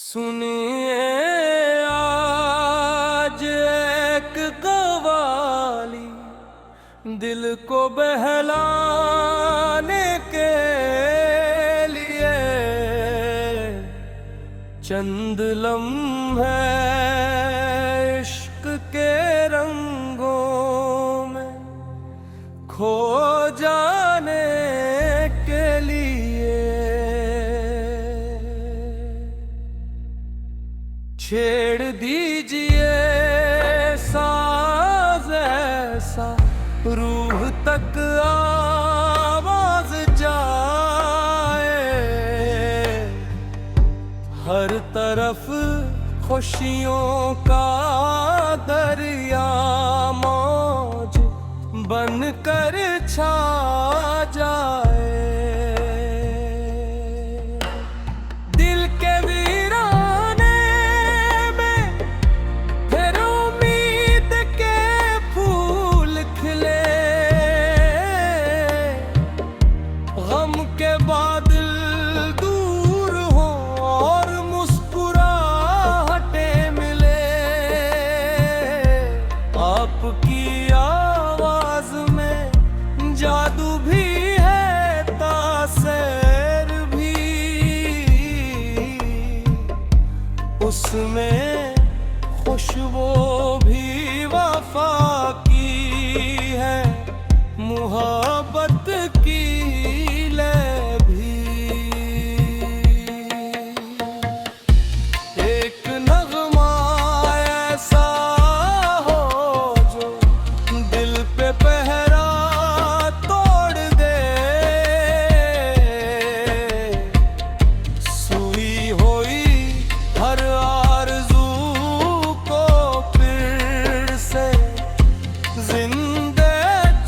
सुनिए आज एक कवाली दिल को बहलाने के लिए, चंद लम्हे इश्क के रंगों में खो जाने के लिए। छेड़ दीजिए साज ऐसा रूह तक आवाज जाए, हर तरफ खुशियों का दरिया मौज बनकर छा जाए। दिल के वीराने में फिर उम्मीद के फूल खिले, गम के बादल दूर हो और मुस्कुराहटें मिले। आपकी आवाज में जादू भी है, तासर भी, उसमें खुशबू भी वफा की है, मुहब्बत की ले भी। एक नगमा ऐसा हो जो दिल पे पहरा तोड़ दे, सुई हुई हर आरज़ू को फिर से जिंदे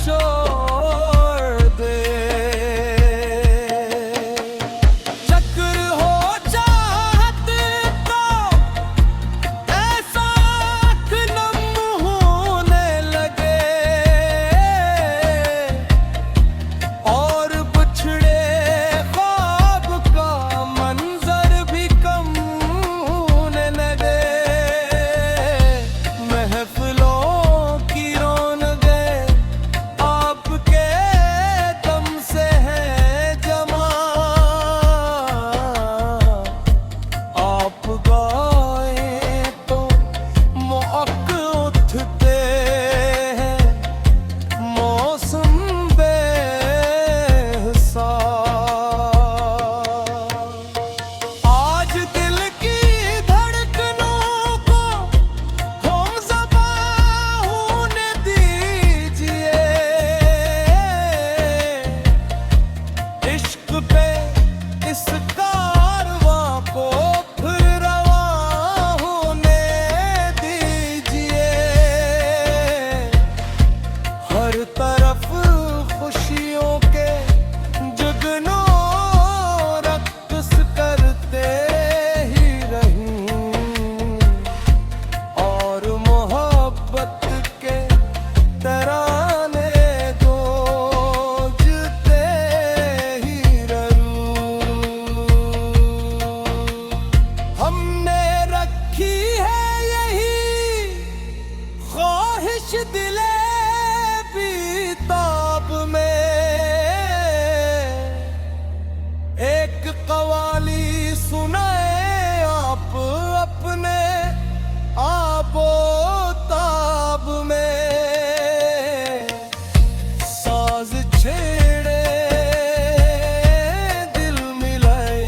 छोड़ दे। चक्र हो चाहत का ऐसा आँख नम होने लगे, और बिछड़े ख्वाब का मंजर भी कम होने लगे। महफिलों की रौनकें आपके दम से है जमा, आप गाए तो महक उठते हैं मौसम बेहिसाब। आज दिल की धड़कनों को हमज़बां होने दीजिए, इश्क पे इस कारवां को फिर रवां होने दीजिए। हर तरफ खुशियों के जुगनों रक्स करते ही रहूं, और मोहब्बत के तराने गूंजते ही रहूं। हमने रखी है यही ख्वाहिश दिले बेताब में, एक कवाली सुनाए आप अपने आबोताब में। साज छेड़े दिल मिलाए,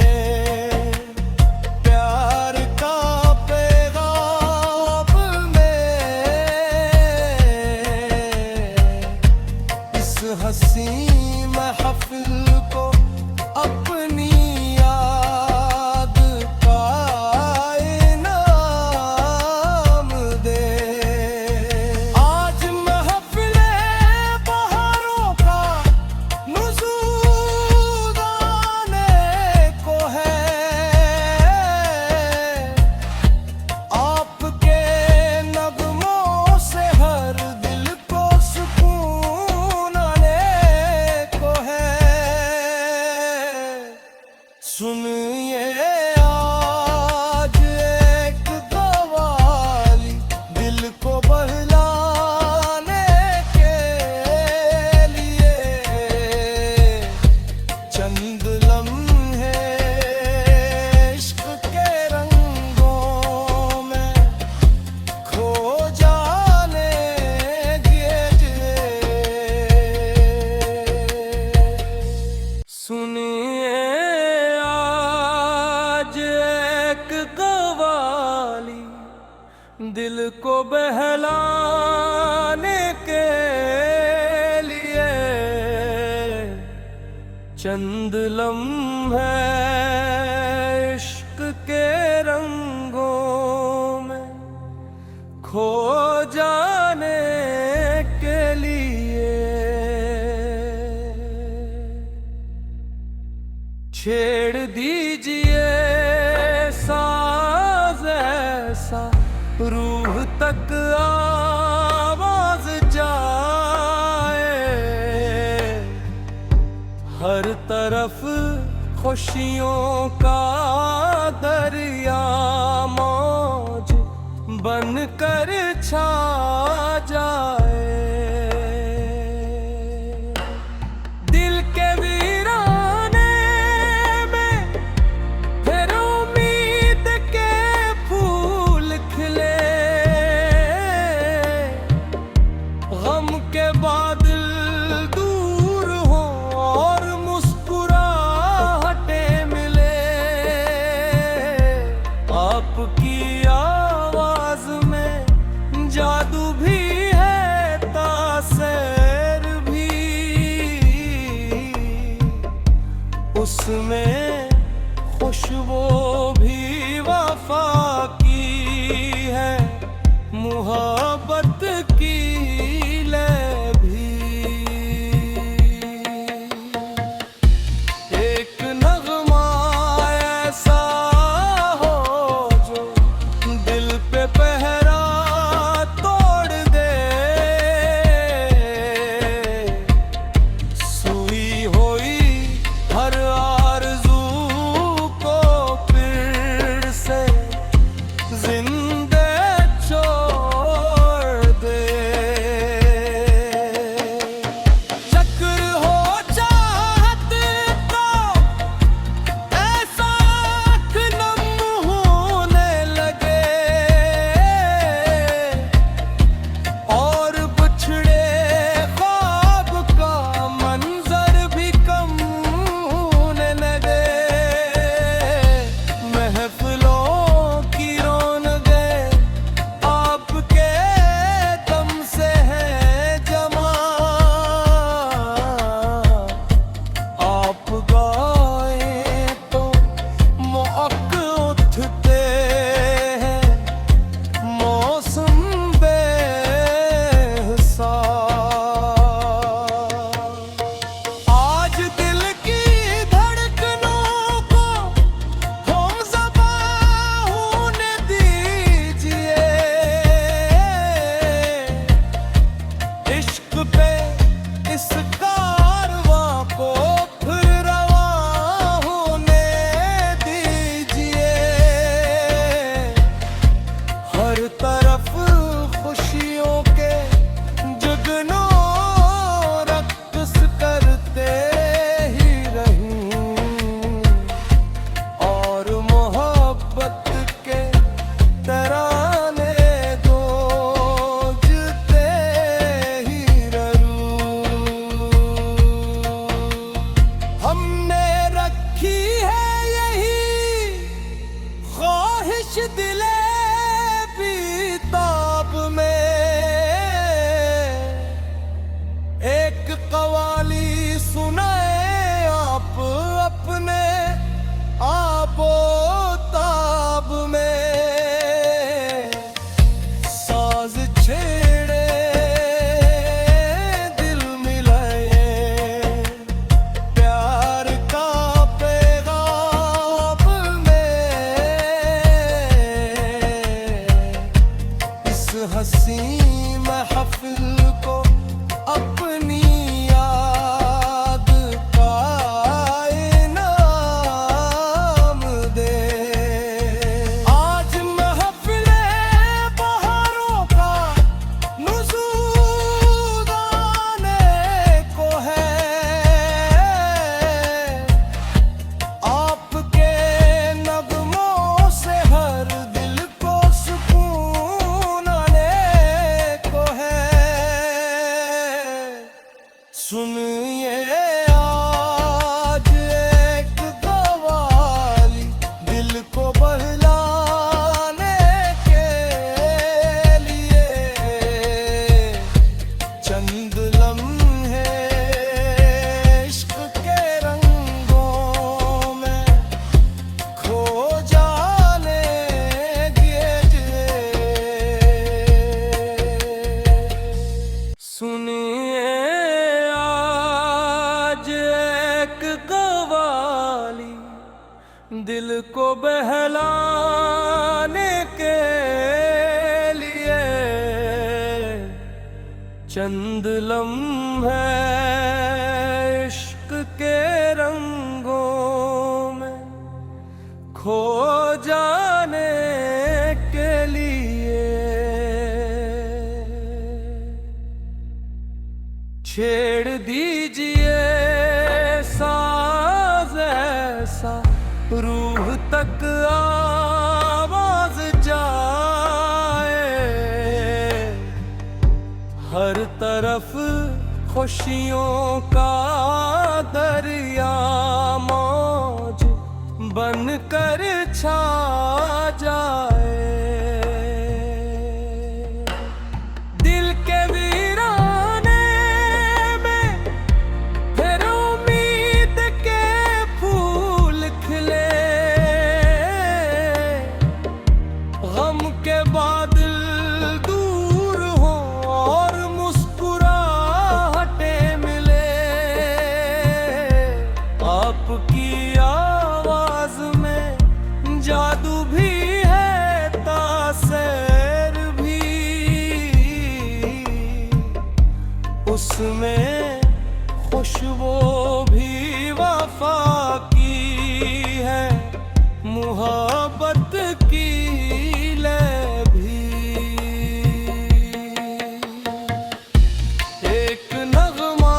प्यार का पैगाम दिल को बहलाने के लिए चंद लम्हे इश्क के रंगों में खो जाने के लिए छेड़ दीजिए साज़ ऐसा रूह तक आवाज जाए, हर तरफ खुशियों का दरिया मौज बन कर छा जाए। दिल के वीराने में फिर उम्मीद के फूल खिले, गम के बादल दूर हो और मुस्कुराहटें मिले। आपकी आवाज में जादू भी है, तासर भी, उसमें खुशबू भी वफा की है, मुहब्बत की ले भी। एक नगमा ऐसा हो जो दिल पे पहरा तोड़ दे, सुई हुई हर आरज़ू को फिर से जिंदे छोड़ दे। चक्र हो चाहत का ऐसा आँख नम होने लगे, और बिछड़े ख्वाब का मंजर भी कम होने लगे। महफिलों की रौनकें आपके दम से है जमा, आप गाए तो महक उठते हैं मौसम बेहिसाब। आज दिल की धड़कनों को हमज़बां होने दीजिए, इश्क पे इस कारवां को फिर रवां होने दीजिए। हर तरफ खुशियों के जुगनों रक्स करते ही रहूं, और मोहब्बत के तराने गूंजते ही रहूं। हमने रखी है यही ख्वाहिश दिले बेताब में, एक कवाली सुनाए आप अपने आबोताब में। साज छेड़े दिल मिलाए, प्यार का पैगाम में इस हसी महफिल को अपनी याद का इनाम दे। आज महफिले बहारों का नुज़ूल आने को है, आपके नगमों से हर दिल को सुकून आने चंद लम्हे इश्क के रंगों में खो जाने के लिए छेड़ दीजिए साज ऐसा रूह तक आवाज जाए। हर तरफ खुशियों का दरिया मौज बन कर छा जाए। दिल के वीराने में फिर उम्मीद के फूल खिले। गम के बादल दूर हो और मुस्कुराहटें मिले। आपकी आवाज में जादू भी है, तासर भी उसमें, खुशबू भी वफा की है, मुहब्बत की लय भी। एक नगमा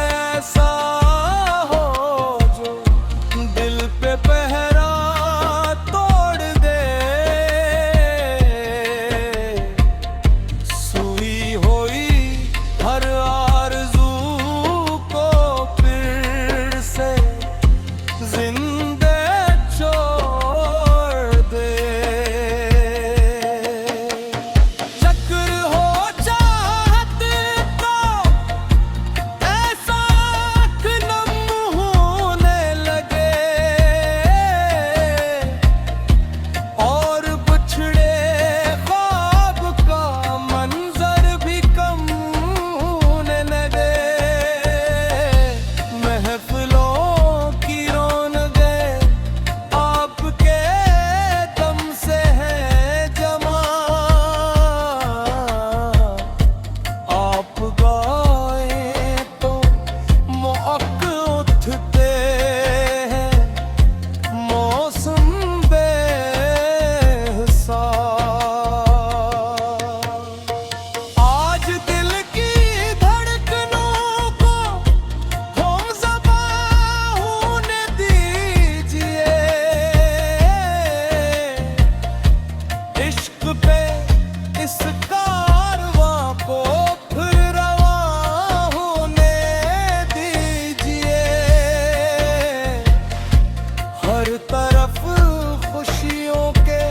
ऐसा हो जो दिल पे पहरा तोड़ दे। सुई हुई हर आरज़ू को फिर से जिंदे छोड़ दे। चक्र हो चाहत का ऐसा आँख नम होने लगे और बिछड़े ख्वाब का मंजर भी कम होने लगे। महफिलों की रौनकें आपके दम से है जमा। आप गाए तो महक उठते हैं मौसम बेहिसाब। आज दिल की धड़कनों को हमज़बां होने दीजिए। इश्क पे इस कारवां को फिर रवां होने दीजिए। हर तरफ खुशियों के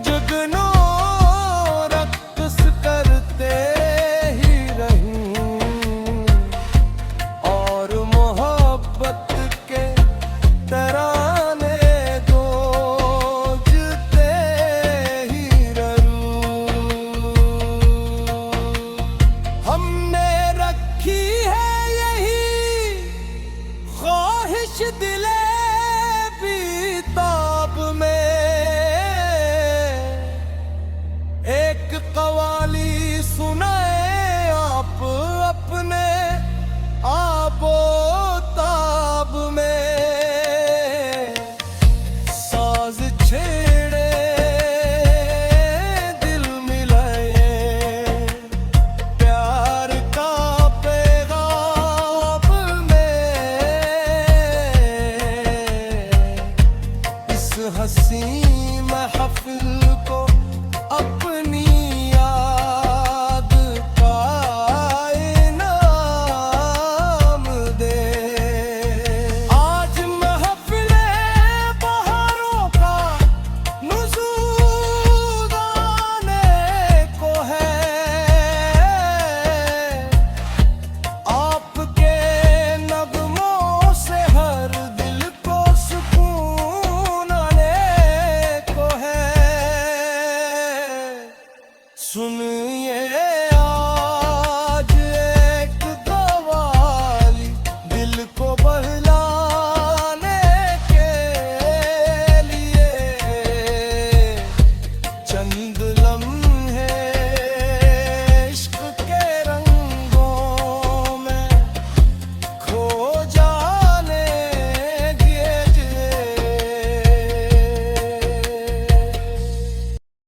जुगनों रक्स करते ही रहूं और मोहब्बत के तराने गूंजते ही रहूं। हमने रखी है यही ख्वाहिश दिले बेताब में। एक कवाली सुनाए आप अपने आबोताब में। साज छेड़े दिल मिलाए प्यार का पैगाम में। इस हसी महफिल को अपनी याद का इनाम दे। आज महफिले बहारों का नुज़ूल आने को है। आपके नगमों से हर दिल को सुकून आने को है। सुन